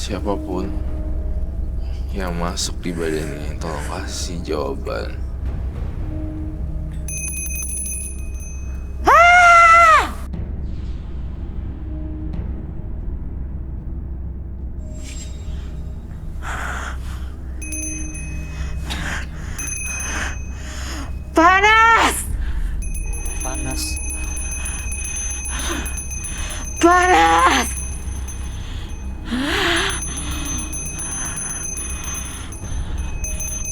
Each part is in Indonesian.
Siapapun yang masuk di badan ini, tolong kasih jawaban. Panas! Panas. Panas!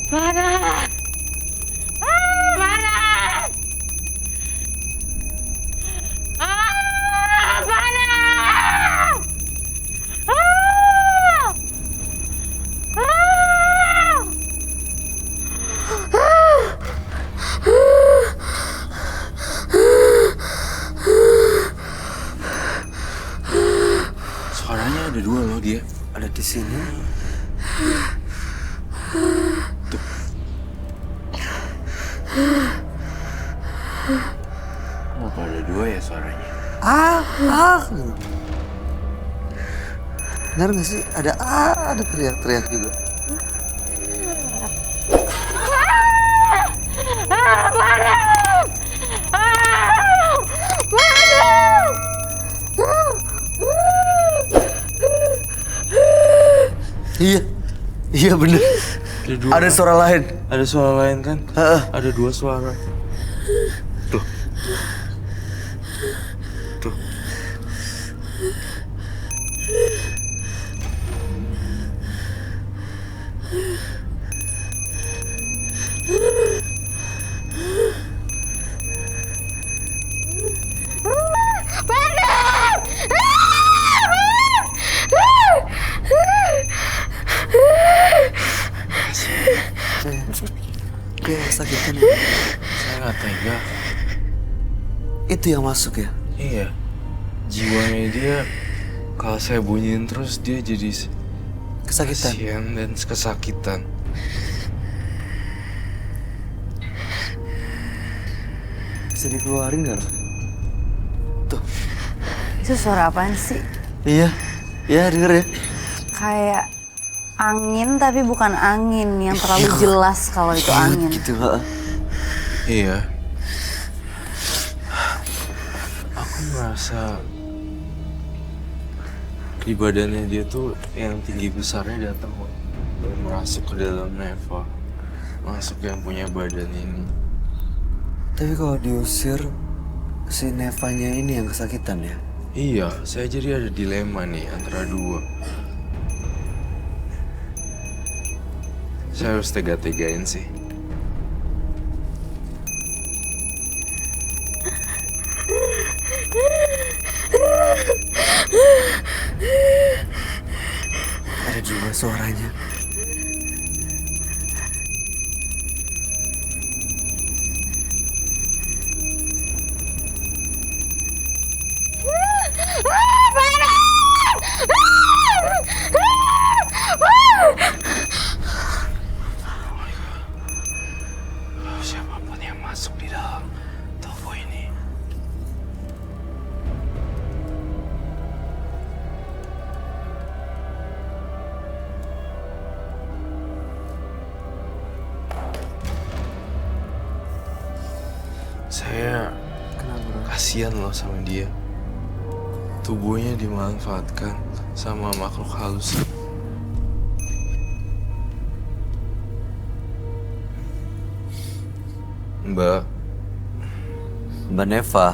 Panas! Panas! Panas! Suaranya ada dua loh dia. Ada di sini. Kenapa ada dua ya suaranya? Benar nggak sih? Ada teriak-teriak juga. Panas! Iya bener. Ada dua. Ada suara lain. Ada suara lain kan? Heeh. Ada dua suara. Tuh. Tuh. Kayak sakitan ya. Saya nggak tega. Itu yang masuk ya? Iya. Jiwanya dia kalau saya bunyiin terus dia jadi Kesakitan. kasihan dan kesakitan. Bisa dikeluarin nggak? Tuh. Itu suara apaan sih? Iya. Iya denger ya. Kayak angin tapi bukan angin yang terlalu jelas kalau itu angin. Gitu. Heeh. Iya. Aku merasa di badannya dia tuh yang tinggi besarnya datang dan masuk ke dalam Neva. Masuk yang punya badan ini. Tapi kalau diusir si Nevanya ini yang kesakitan ya? Iya, saya jadi ada dilema nih antara dua. Saya harus tega-tegain sih. Ada juga suaranya. Siapapun yang masuk di dalam toko ini. Saya kasihan loh sama dia. Tubuhnya dimanfaatkan sama makhluk halus. Mbak, Mbak Neva.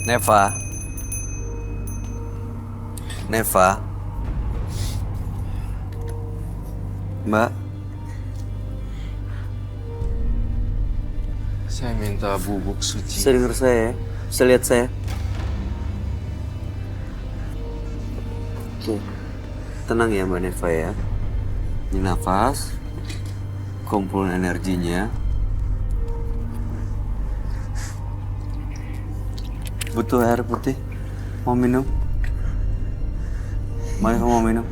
Neva. Neva. Mbak. saya minta bubuk suci. Bisa denger saya ya? Bisa lihat saya? Oke. Tenang ya Mbak Neva ya. Ini nafas. Kumpulin energinya. Butuh air putih? Mau minum? Mari kamu mau minum?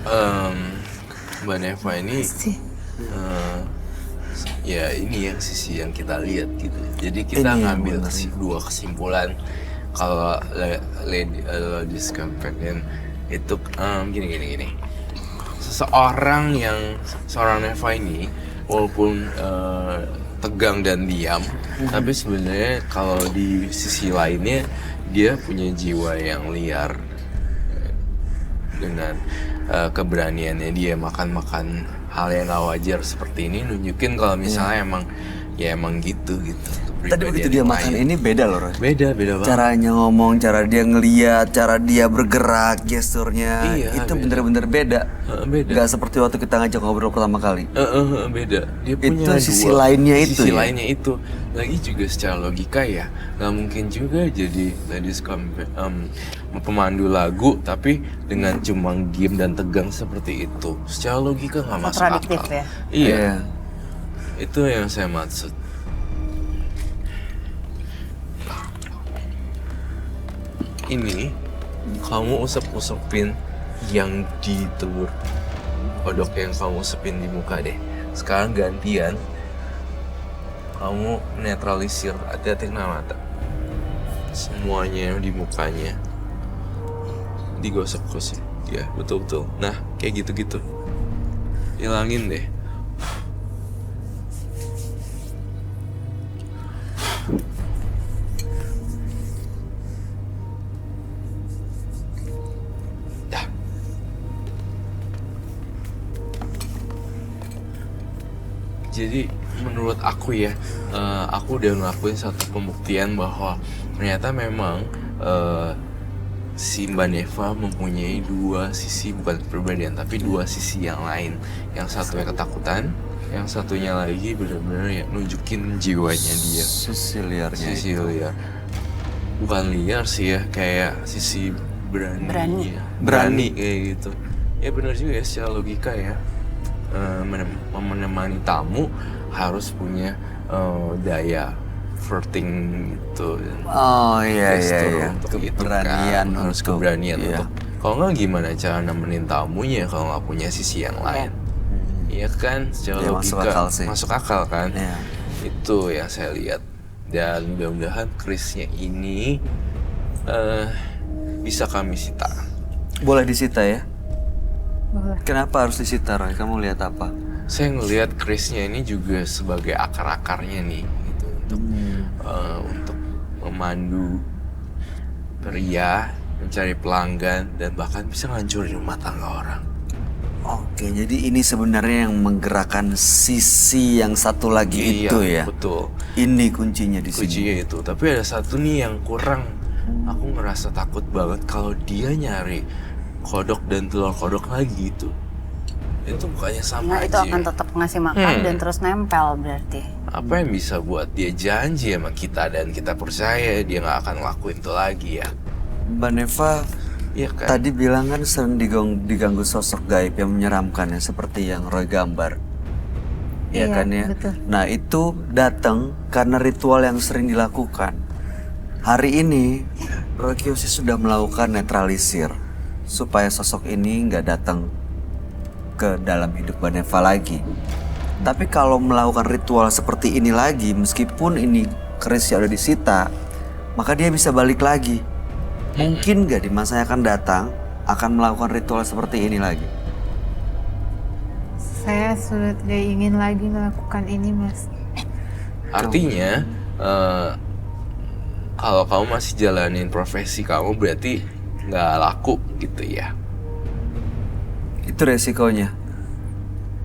Em, Mbak Neva ini eh, ya ini yang sisi yang kita lihat gitu. Jadi kita Ini yang ngambil benar. dua kesimpulan kalau Ladies Companion itu gini. Seseorang yang seorang Neva ini walaupun tegang dan diam, tapi sebenarnya kalau di sisi lainnya dia punya jiwa yang liar dengan keberaniannya dia makan hal yang gak wajar seperti ini nunjukin kalau misalnya emang gitu. Tadi begitu dia makan ini beda loh, Roy. beda banget. Caranya ngomong, cara dia ngeliat, cara dia bergerak, gesturnya, Iya, itu beda. bener-bener beda. Beda. Gak seperti waktu kita ngajak ngobrol pertama kali. Beda. Dia Itu punya sisi lainnya itu sisi ya? lainnya itu. Lagi juga secara logika ya, nggak mungkin juga jadi pemandu lagu tapi dengan cuma diem dan tegang seperti itu. Secara logika nggak masuk Kontradiktif akal. ya? Iya. Itu yang saya maksud. Ini kamu usap-usapin yang di telur kodok yang kamu usapin di muka deh. Sekarang gantian kamu netralisir, hati-hati kena mata. Semuanya yang di mukanya digosok-gosok. Ya betul-betul. Nah kayak gitu-gitu. Hilangin deh. Dah. Jadi menurut aku ya, aku udah ngelakuin satu pembuktian bahwa ternyata memang si Mbak Neva mempunyai dua sisi, bukan kepribadian tapi dua sisi yang lain. Yang satunya ketakutan, yang satunya lagi benar-benar ya nunjukin jiwanya dia. Sisi liarnya Sisi itu. liar, bukan liar sih ya, kayak sisi berani. Berani. Ya. Berani. Kayak gitu. Ya benar juga ya secara logika ya. Menemani tamu harus punya daya flirting gitu. Oh iya Gestur iya. untuk itu Keberanian kan. Harus untuk- keberanian iya. untuk. Kalau nggak gimana cara nemenin tamunya kalau nggak punya sisi yang lain? Iya kan, secara Ya, logika masuk akal sih. masuk akal kan. Iya. Itu yang saya lihat. Dan mudah-mudahan Chrisnya ini bisa kami sita. Boleh disita ya? Boleh. Kenapa harus disita, Roy? Kamu lihat apa? Saya ngelihat Chrisnya ini juga sebagai akar-akarnya nih, gitu, untuk memandu pria, mencari pelanggan, dan bahkan bisa ngancurin rumah tangga orang. Oke, jadi ini sebenarnya yang menggerakkan sisi yang satu lagi itu ya? Betul. Ini kuncinya di sini. Kuncinya itu. Tapi ada satu nih yang kurang. Aku ngerasa takut banget kalau dia nyari kodok dan telur kodok lagi itu. Itu bukannya sama Nah, itu aja. akan tetap ngasih makan dan terus nempel berarti. Apa yang bisa buat dia janji sama kita dan kita percaya dia nggak akan ngelakuin itu lagi ya? Mbak Neva Iya kan? tadi bilang kan sering diganggu sosok gaib yang menyeramkan ya, seperti yang Roy gambar. Iya Iya, kan ya? betul. Nah itu datang karena ritual yang sering dilakukan. Hari ini Roy Kiyoshi sudah melakukan netralisir supaya sosok ini nggak datang ke dalam hidup Mbak Neva lagi. Tapi kalau melakukan ritual seperti ini lagi, meskipun ini keris yang udah disita, maka dia bisa balik lagi. Mungkin nggak di masa yang akan datang akan melakukan ritual seperti ini lagi? Saya sudah tidak ingin lagi melakukan ini, Mas. Artinya kalau kamu masih jalanin profesi kamu berarti nggak laku gitu ya? Itu resikonya.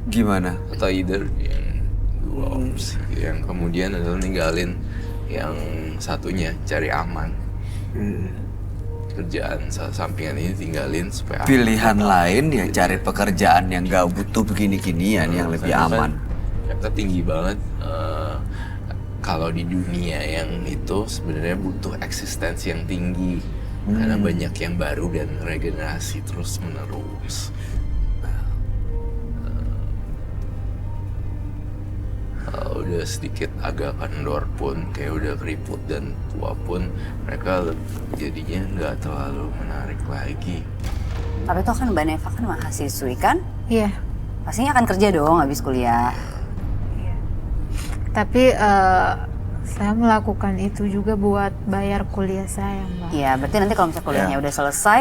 Gimana? Atau either yang dua opsi, yang kemudian adalah ninggalin yang satunya, cari aman. Kerjaan sampingan ini tinggalin supaya aman. Pilihan lain ya cari pekerjaan yang gak butuh begini-ginian yang lebih Karena kan aman. ternyata tinggi banget kalau di dunia yang itu sebenarnya butuh eksistensi yang tinggi karena banyak yang baru dan regenerasi terus menerus. Udah sedikit agak kendor pun, kayak udah keriput dan tua pun, mereka jadinya nggak terlalu menarik lagi. Tapi toh kan Mbak Neva kan mahasiswi kan? Iya. Pastinya akan kerja dong habis kuliah. Tapi saya melakukan itu juga buat bayar kuliah saya, Mbak. Iya, berarti nanti kalau misalnya kuliahnya udah selesai,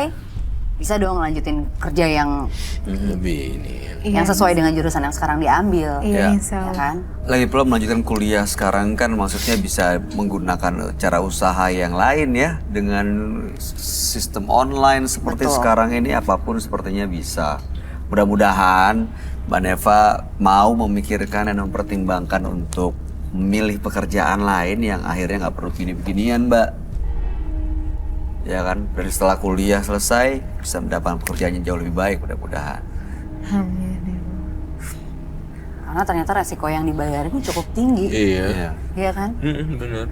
bisa dong lanjutin kerja yang Lebih ini. yang sesuai dengan jurusan yang sekarang diambil. Iya, Ya. insya Ya Allah. kan? Lagi pula melanjutkan kuliah sekarang kan maksudnya bisa menggunakan cara usaha yang lain ya. Dengan sistem online seperti Betul. sekarang ini apapun sepertinya bisa. Mudah-mudahan Mbak Neva mau memikirkan dan mempertimbangkan untuk memilih pekerjaan lain yang akhirnya nggak perlu gini-beginian, Mbak. Ya kan, dari setelah kuliah selesai bisa mendapatkan pekerjaan yang jauh lebih baik mudah-mudahan. Amin. Ya Allah. Karena ternyata resiko yang dibayarin cukup tinggi. Iya. Iya. Iya kan? Bener.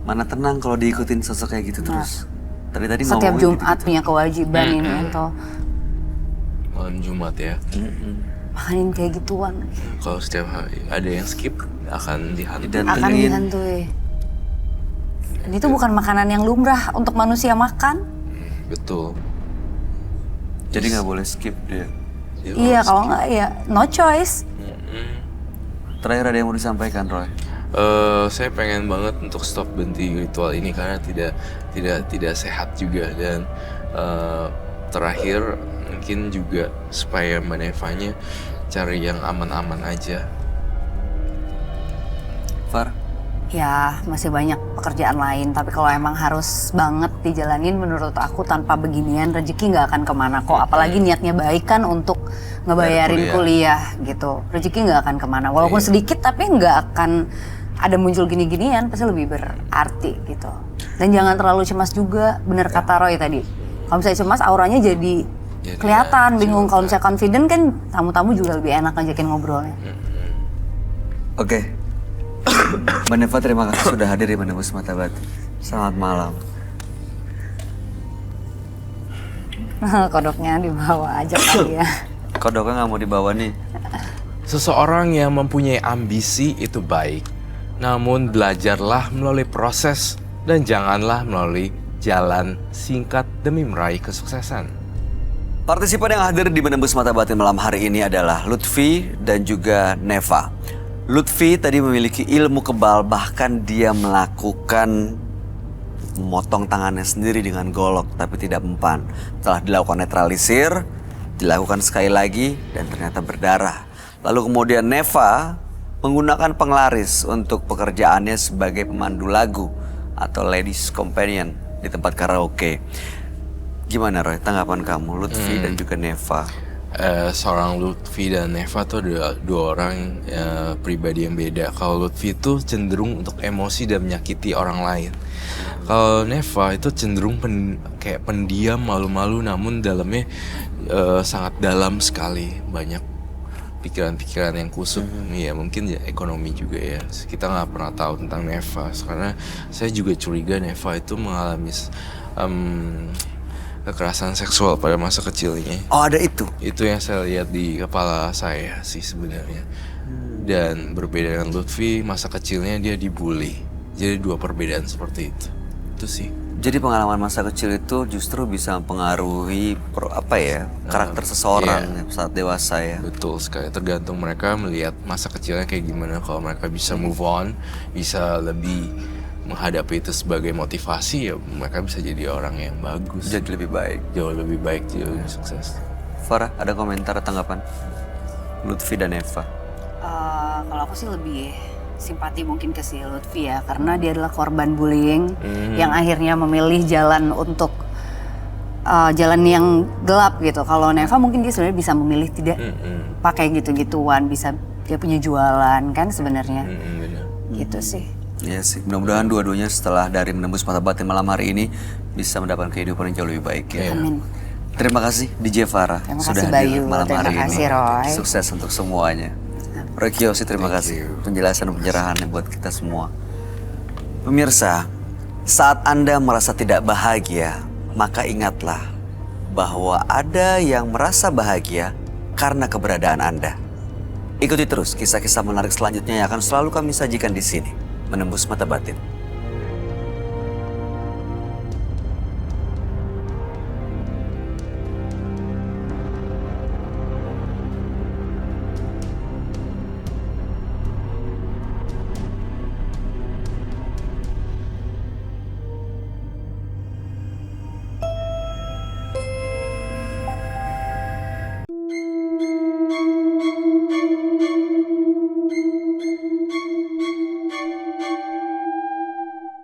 Mana tenang kalau diikutin sosok kayak gitu terus. Tadi Setiap ngomongin Jumat punya kewajiban ini atau Malam Jumat ya. makanin kayak gituan. Kalau setiap hari ada yang skip akan dihantui. Dan Akan Tengin. dihantui. Dan itu bukan makanan yang lumrah untuk manusia makan. Betul. Jadi nggak boleh skip dia. Ya, Iya, kalau nggak ya no choice. Terakhir ada yang mau disampaikan, Roy? Saya pengen banget untuk stop berhenti ritual ini karena tidak sehat juga dan terakhir mungkin juga supaya Mbak Nevanya cari yang aman-aman aja. Far? Ya, masih banyak pekerjaan lain. Tapi kalau emang harus banget dijalanin, menurut aku tanpa beginian rezeki nggak akan kemana kok. Apalagi niatnya baik kan untuk ngebayarin Bayar kuliah gitu. Rezeki nggak akan kemana. Walaupun sedikit tapi nggak akan ada muncul gini-ginian. Pasti lebih berarti gitu. Dan jangan terlalu cemas juga. Bener kata Roy tadi. Kalau misalnya cemas auranya jadi kelihatan. Bingung. Kalau misalnya confident kan tamu-tamu juga lebih enak ngajakin ngobrolnya. Oke. Mbak Neva terima kasih sudah hadir di Menembus Mata Batin. Selamat malam. Kodoknya dibawa aja kali ya. Kodoknya nggak mau dibawa nih. Seseorang yang mempunyai ambisi itu baik. Namun belajarlah melalui proses dan janganlah melalui jalan singkat demi meraih kesuksesan. Partisipan yang hadir di Menembus Mata Batin malam hari ini adalah Lutfi dan juga Neva. Lutfi tadi memiliki ilmu kebal, bahkan dia melakukan memotong tangannya sendiri dengan golok tapi tidak mempan. Setelah dilakukan netralisir, dilakukan sekali lagi dan ternyata berdarah. Lalu kemudian Neva menggunakan penglaris untuk pekerjaannya sebagai pemandu lagu atau ladies companion di tempat karaoke. Gimana Roy, tanggapan kamu Lutfi dan juga Neva? Seorang Lutfi dan Neva tuh ada dua orang pribadi yang beda. Kalau Lutfi itu cenderung untuk emosi dan menyakiti orang lain. Kalau Neva itu cenderung kayak pendiam, malu-malu, namun dalamnya sangat dalam sekali. Banyak pikiran-pikiran yang kusut. Ya mungkin ya ekonomi juga ya. Kita nggak pernah tahu tentang Neva. Karena saya juga curiga Neva itu mengalami kekerasan seksual pada masa kecilnya. Oh ada itu? Itu yang saya lihat di kepala saya sih sebenarnya. Dan berbeda dengan Lutfi, masa kecilnya dia dibully. Jadi dua perbedaan seperti itu. Itu sih. Jadi pengalaman masa kecil itu justru bisa mempengaruhi karakter seseorang saat dewasa ya. Betul sekali. Tergantung mereka melihat masa kecilnya kayak gimana. Kalau mereka bisa move on, bisa lebih menghadapi itu sebagai motivasi, ya mereka bisa jadi orang yang bagus. Jadi lebih baik. Jauh lebih baik, jauh lebih sukses. Farah, ada komentar atau tanggapan? Lutfi dan Neva. Kalau aku sih lebih simpati mungkin ke si Lutfi ya, karena dia adalah korban bullying yang akhirnya memilih jalan untuk jalan yang gelap gitu. Kalau Neva mungkin dia sebenarnya bisa memilih tidak pakai gitu-gituan, bisa dia punya jualan kan sebenarnya. Benar. Gitu sih. Iya sih, mudah-mudahan dua-duanya setelah dari Menembus Mata Batin malam hari ini bisa mendapatkan kehidupan yang jauh lebih baik ya. Amin. Terima kasih DJ Farah Terima sudah kasih, hadir Bayu. malam Terima hari kasih, ini. Roy. Sukses untuk semuanya. Roy Kiyoshi, terima kasih penjelasan dan pencerahannya buat kita semua. Pemirsa, saat Anda merasa tidak bahagia, maka ingatlah bahwa ada yang merasa bahagia karena keberadaan Anda. Ikuti terus kisah-kisah menarik selanjutnya yang akan selalu kami sajikan di sini. Menembus Mata Batin.